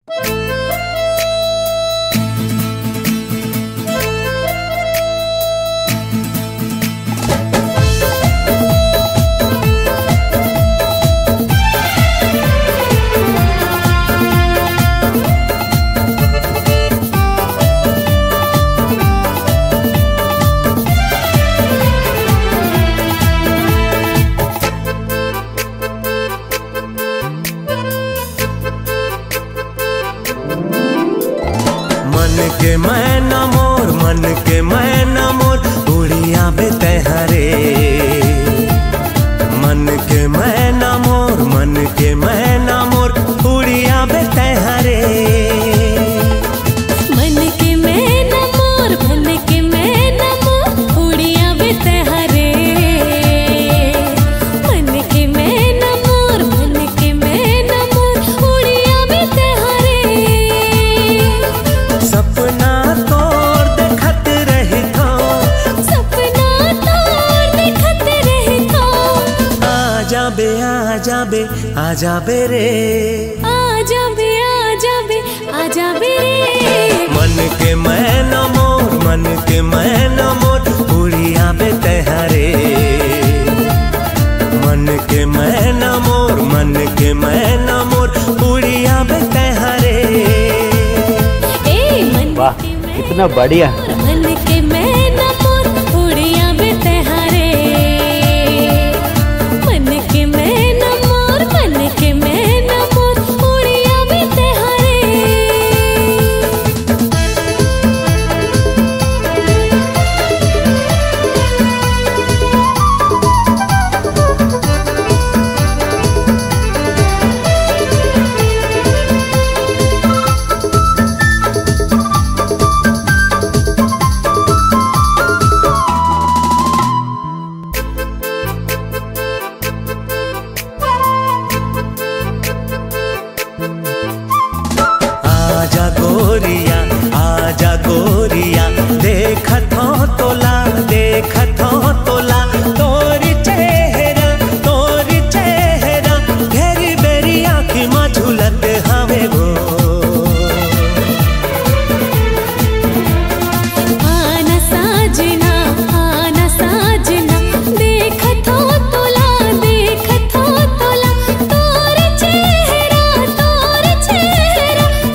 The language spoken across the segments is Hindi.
मन के मैना मोर उड़िया बेते हरे। मन के मैना मोर उड़िया बेते हरे। मन के मैना मोर उड़िया बेते हरे। मन के मैना मोर उड़िया बेते हरे। सपना तोर देखत रही थो, आजा बे रे, आजा बे रे। मन के मैना मोर उड़िया बेते हरे। मन के मैना मोर उड़िया बेते हरे। वाह कितना बढ़िया। मन के मैना मोर उड़िया बेते हरे। मन के मैना मोर उड़िया बेते हरे। आजा गोरिया देखत हो तोला तोरी चेहरा घेरी बेरी आँखी में झूलत हवे वो। आना साजना देखत हो तोला तोरी चेहरा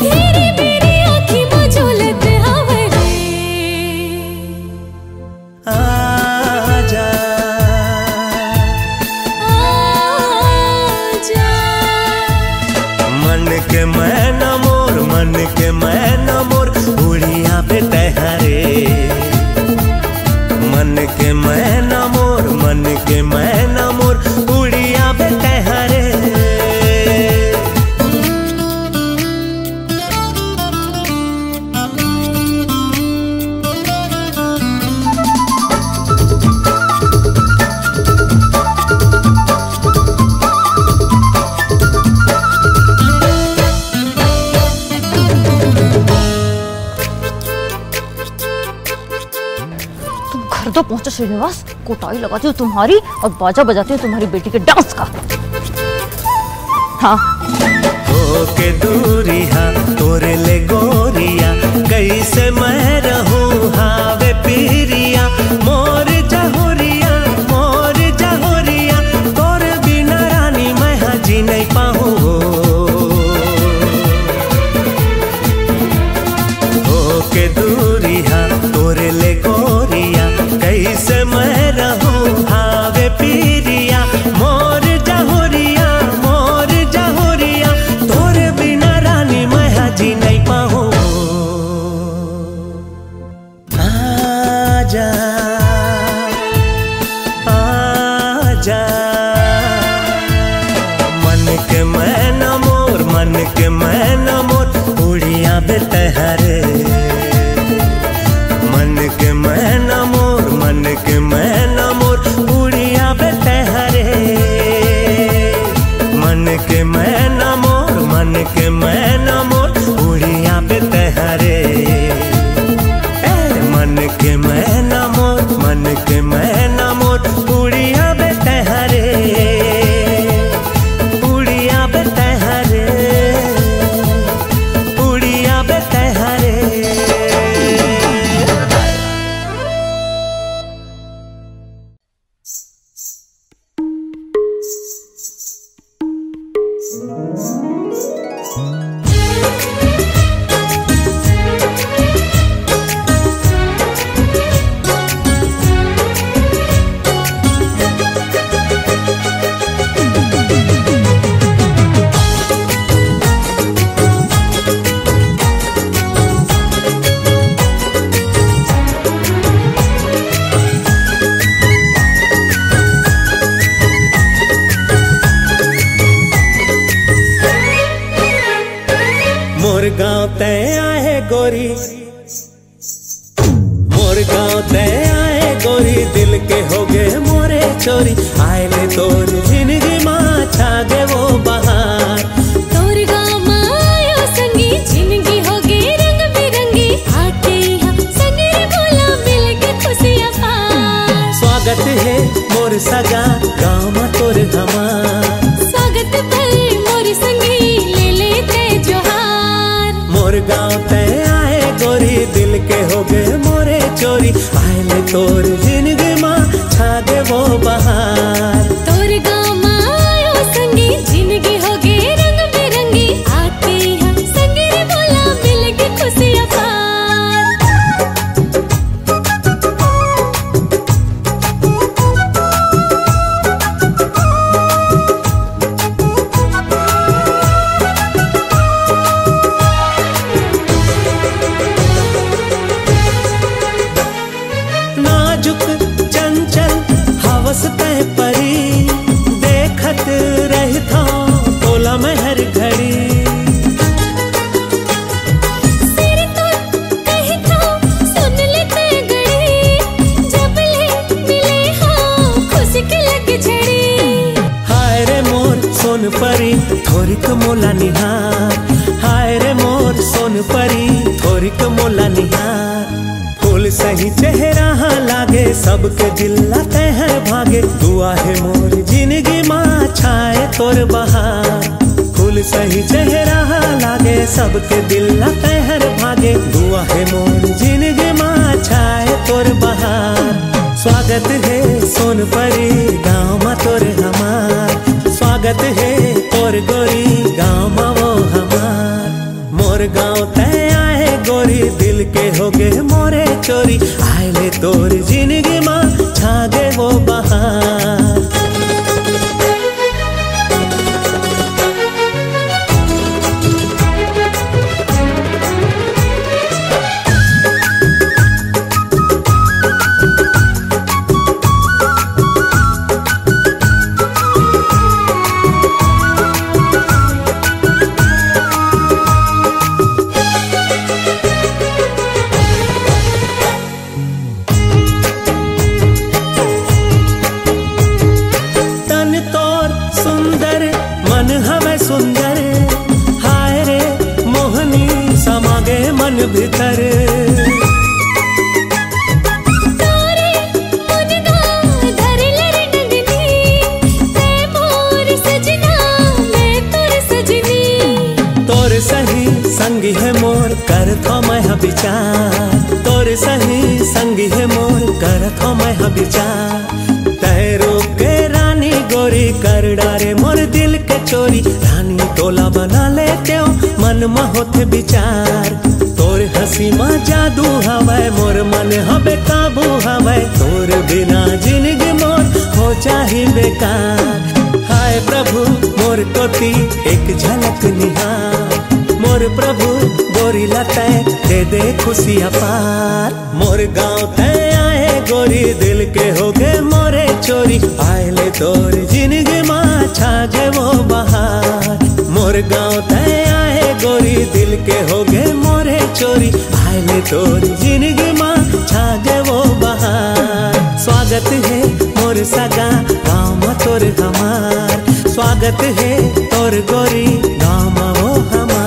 घेरी बेरी आँखी में झूलत हवे रे। आजा मन के मैना मोर उड़िया बेते हरे। मन के मैना मोर उड़िया बेते हरे। घर तो पहुंचा श्रीनिवास, कोटाई लगाती हूँ तुम्हारी और बाजा बजाती हूँ तुम्हारी बेटी के डांस का। हाँ के दूरिया तोरे ले गोरिया कैसे मैं रहूं हावे पीरिया। मोर जहोरिया तोरे बिना रानी मैं जी नहीं पाऊँ। के दूरिया तोरे ले गोरिया कैसे मैं रहूं हावे पीरिया। मोर जहोरिया तोरे बिना रानी मैं जी नहीं पाऊँ। आजा मन के मैना मोर उड़िया बेते हरे। मन के मैना मोर उड़िया बेते हरे। मन के मैना मोर उड़िया बेते हरे। मन के मैना मोर उड़िया बेते हरे। उड़िया बेते हरे। मोर गाँव तय आए गोरी, मोर गाँव तय आए गोरी, दिल के हो गए मोरे चोरी। आए ले तोर जिंदगी माँ छागे वो बहार, तोर गाँव माँ आयो संगी, जिंदगी हो गई रंग बिरंगी। आके यहाँ संगे रे बोला मिल के खुशियाँ पार। स्वागत है मोर सगा गाँव में तोर हमार, स्वागत पर मोर संगी ले लेते जोहार। मोर गाँव तय आए गोरी, दिल के हो गए मोरे चोरी। आए ले तोर जिंदगी माँ छागे वो बहार, तोर गाँव माँ आयो संगी, जिंदगी हो गई रंग बिरंगी। आके यहाँ संगे रे बोला मिल के खुशियाँ पार। नाजुक चंचल हवस तय परी, देखत रहता तोला में हर घड़ी। सिर तो कहीं था सुन लेते गड़ी, जब ले मिले हाँ खुशी के लग झड़ी। हाय रे मोर सोन परी थोरिक मोला निहार, हाय रे मोर सोन परी थोरिक मोला निहार। फूल सही चेहरा लागे, सबके दिल लाते हैं भागे। दुआ है मोर जिंदगी माँ छाए तोर बहार, फूल सही चेहरा लागे, सबके दिल लाते हैं भागे। दुआ है मोर जिंदगी माँ छाए तोर बहार। स्वागत है सोन परी गाँव में तोर हमार, स्वागत है तोर गोरी गाँव में वो हमार। मोर गाँव तय आए गोरी, दिल के हो गए मोरे चोरी। आए ले तोर जिंदगी माँ छागे वो बहार। तन तोर सुंदर मन हमें सुंदर, हाय रे मोहनी समागे मन भीतर। तोरे मन गाँव धर लर नंदनी, मैं मोर सजना मैं तोर सजनी। तोर सही संगी है मोर कर थो मैं विचार, तोर सही संगी है मोर कर थो मैं विचार। तैरो के रानी गोरी कर डारे मोर दिल के चोरी। रानी तोला बना लेते हो मन में होते विचार। तोर हंसी माँ जादू हवै, मोर मन हबे काबू हवै। तोर बिना जिंदगी मोर हो जाही बेकार। हाय प्रभु मोर कोती एक झलक निहार, मोर प्रभु गोरी लतै दे दे खुशी अपार। मोर गाँव तय आए गोरी, दिल के हो गए मोरे चोरी। आए ले तोर जिंदगी माँ छागे वो बहार, मोर गाँव तय आए गोरी, दिल के हो गए मोरे चोरी। आए ले तोर जिंदगी माँ छागे वो बहार। स्वागत है मोर सगा गाँव में तोर हमार, स्वागत है तोर गोरी गाँव में वो हमार।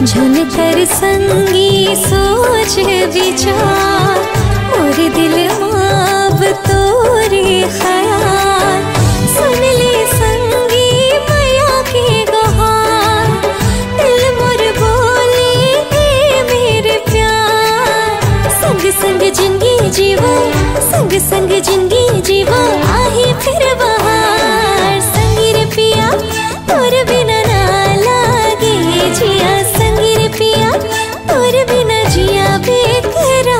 झुनकर संगी सोच विचार मोर दिल माब तोरे ख्याल सुन ले संगी मैया के गुहार दिल मोर बोले ए मेरे प्यार संग संग जिंदगी जीवो संग संग जिंदगी जीवो आही फिर बहार संगी रे पिया तोर बिना ना लागे जिया संगी रे पिया तोर बिना जिया बेकरार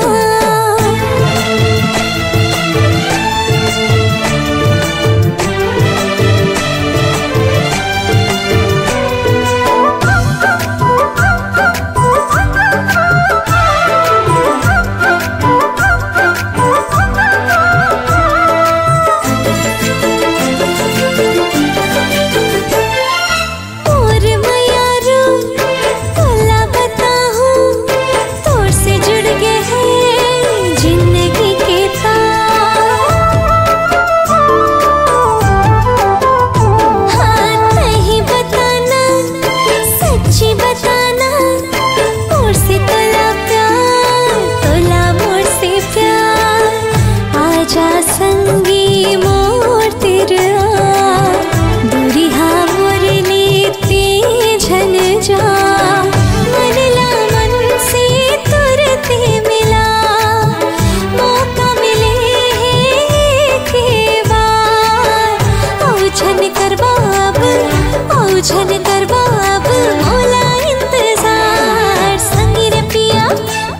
छन करवा अब मोला इंतजार संगी रे पिया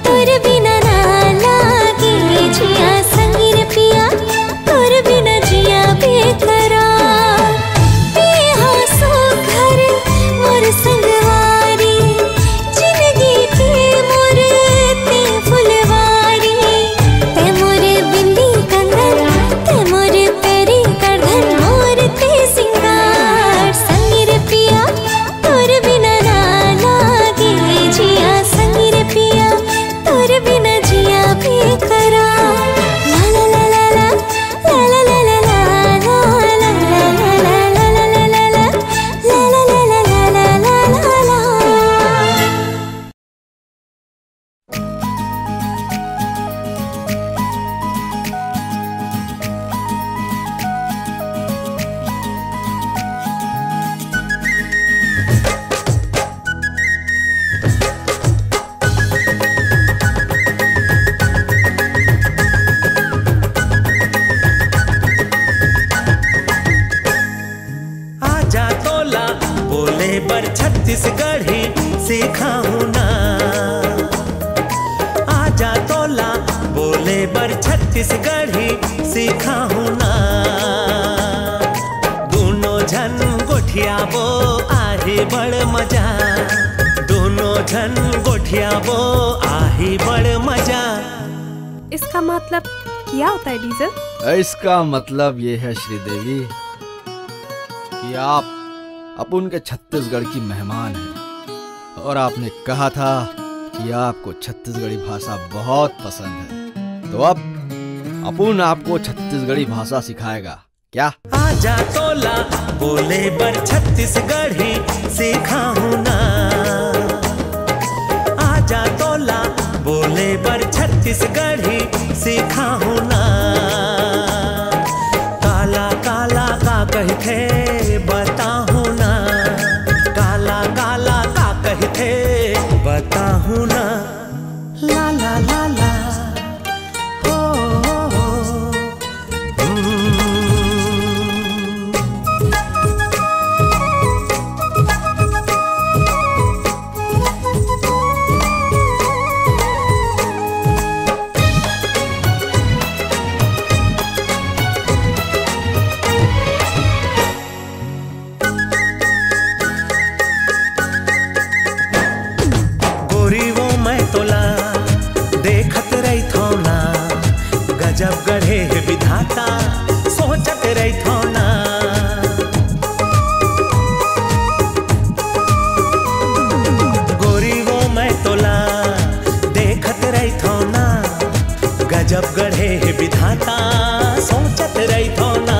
तोर बिना ना लागे जिया संगी रे पिया तोर बिना जिया बेकरार बेहासो घर मोर संगवारी जिंदगी के मोर ते फुलवारी ते मोर बिंदी कंगन ते मोर पैरी करधन मोर ते सिंगार संगी रे पिया तोर बिना ना लागे जिया संगी रे पिया तोर बिना जिया बेकरार ला ला ला ला ला ला ला ला ला ला ला ला ला ला ला ला ला ला ला आजा तोला बोले बर छत्तीसगढ़ी सीखा हूँ ना आजा तोला बोले बर छत्तीसगढ़ी सीखा हूँ ना दोनों झन गोठिया बो आही बड़ मजा दोनों झन गोठिया बो आही बड़ मजा। इसका मतलब क्या होता है डीजल? इसका मतलब ये है श्रीदेवी कि आप अपन के छत्तीसगढ़ की मेहमान हैं और आपने कहा था कि आपको छत्तीसगढ़ी भाषा बहुत पसंद है, तो अब अपन आपको छत्तीसगढ़ी भाषा सिखाएगा क्या? आजा तोला बोले बर छत्तीसगढ़ी सीखा हूँ ना आजा तोला बोले बर छत्तीसगढ़ी सीखा हूँ ना काला काला का कहते बताहूँ ना काला काला का कहते बताहूँ ना ला ला ला ला हो जब गढ़े विधाता सोचत रही थो ना गोरी वो मैं तोला देखत रही थो ना गजब गढ़े विधाता सोचत रही थो ना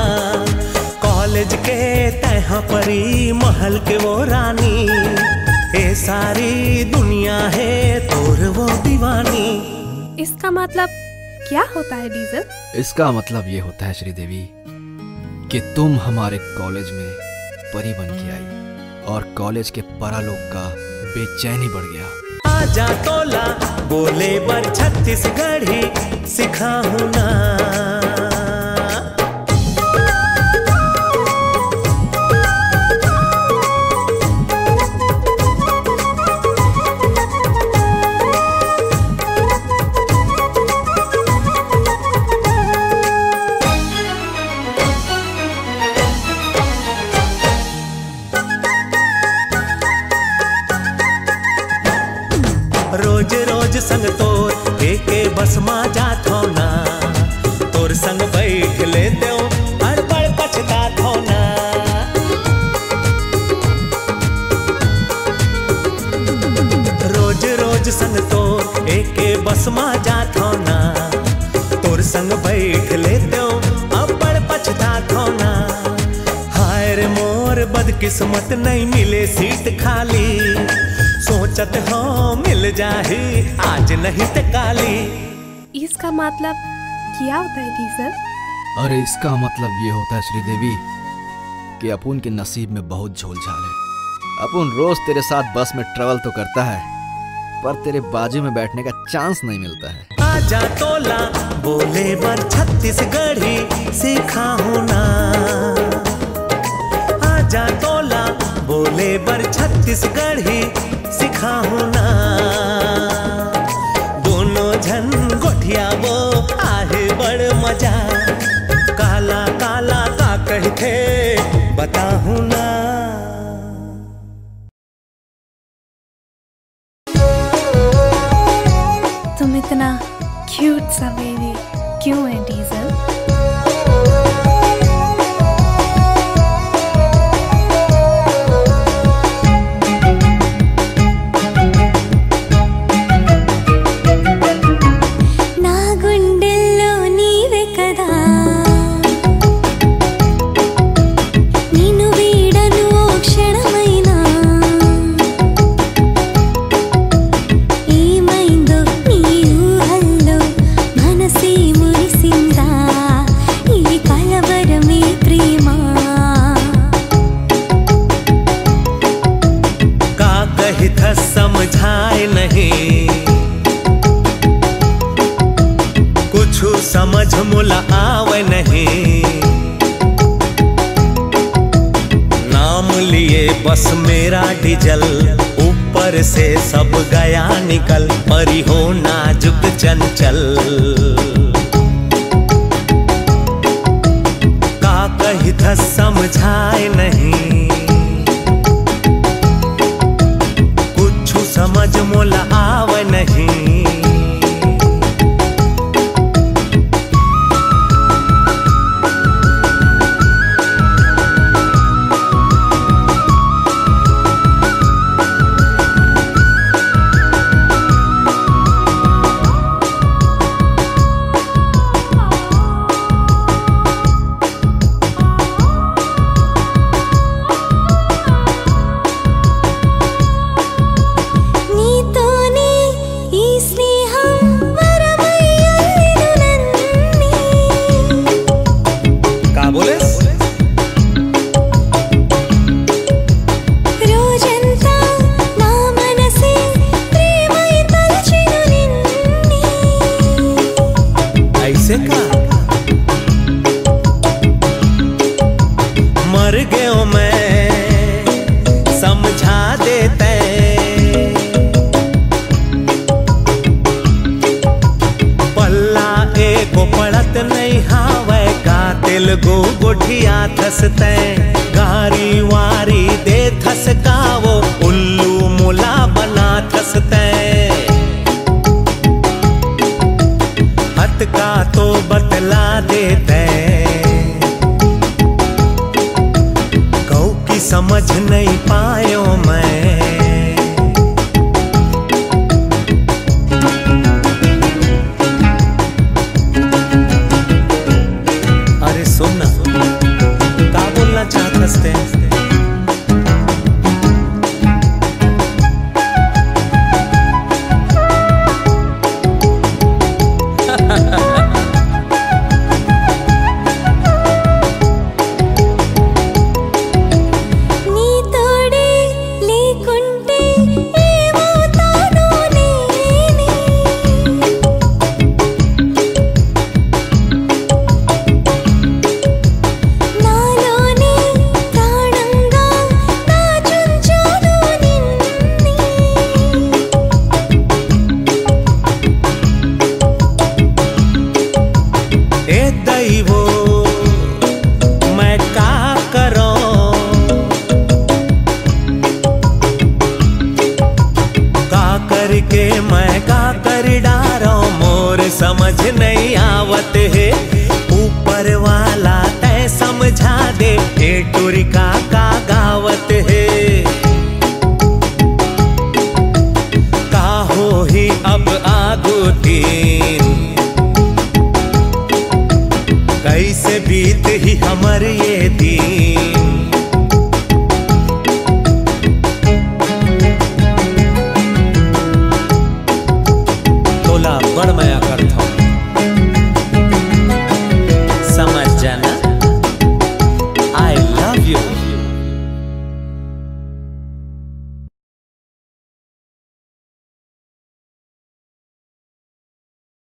कॉलेज के तह परी महल के वो रानी ए सारी दुनिया इसका मतलब क्या होता है डीजल? इसका मतलब ये होता है श्रीदेवी कि तुम हमारे कॉलेज में परी बन के आई और कॉलेज के परालोक का बेचैनी बढ़ गया। आजा तोला बोले बर छत्तीसगढ़ी सिखाऊं ना। रोज रोज संग तोर एके बस मा जात हो ना। तोर संग बैठ लेते हो हर पल पछतात हो ना। रोज रोज संग तोर एके बस मा जात हो ना। तोर संग बैठ लेते हो अब पल पछतात हो ना। हाय रे मोर बदकिस्मत नहीं मिले सीट खाली। सोचत हो मिल जाही आज नहीं ते काली। इसका मतलब क्या होता है डीजल? अरे इसका मतलब ये होता है श्रीदेवी कि अपुन के नसीब में बहुत झोलझाल है। अपुन रोज तेरे साथ बस में ट्रेवल तो करता है पर तेरे बाजू में बैठने का चांस नहीं मिलता है। आजा तोला बोले बर छत्तीसगढ़ी सिखाऊं ना। आजा तोला बोले बर छत्तीसगढ़ी सिखाऊं ना। दोनों झन गोठिया वो आहे बड़ मजा। काला काला का कहते बताऊं ना। तुम इतना क्यूट सा बेबी क्यों है डीजल? समझाए नहीं कुछ समझ मुला आवे नहीं। नाम लिए बस मेरा डीजल ऊपर से सब गया निकल। परी हो नाजुक चंचल का कही था समझाए नहीं। समझ मोला आव नहीं। मर गयो मैं समझा देते। पल्ला एको पड़त नहीं हावे का तेलगु गुठिया थसते। गारी वारी दे थसकावो उल्लू मुला बना थसते। हत का तो बतला देते कऊ की समझ नहीं पायो मैं। अरे सुनना का बोलना चाह मैं का कर डारो मोर समझ नहीं आवत है।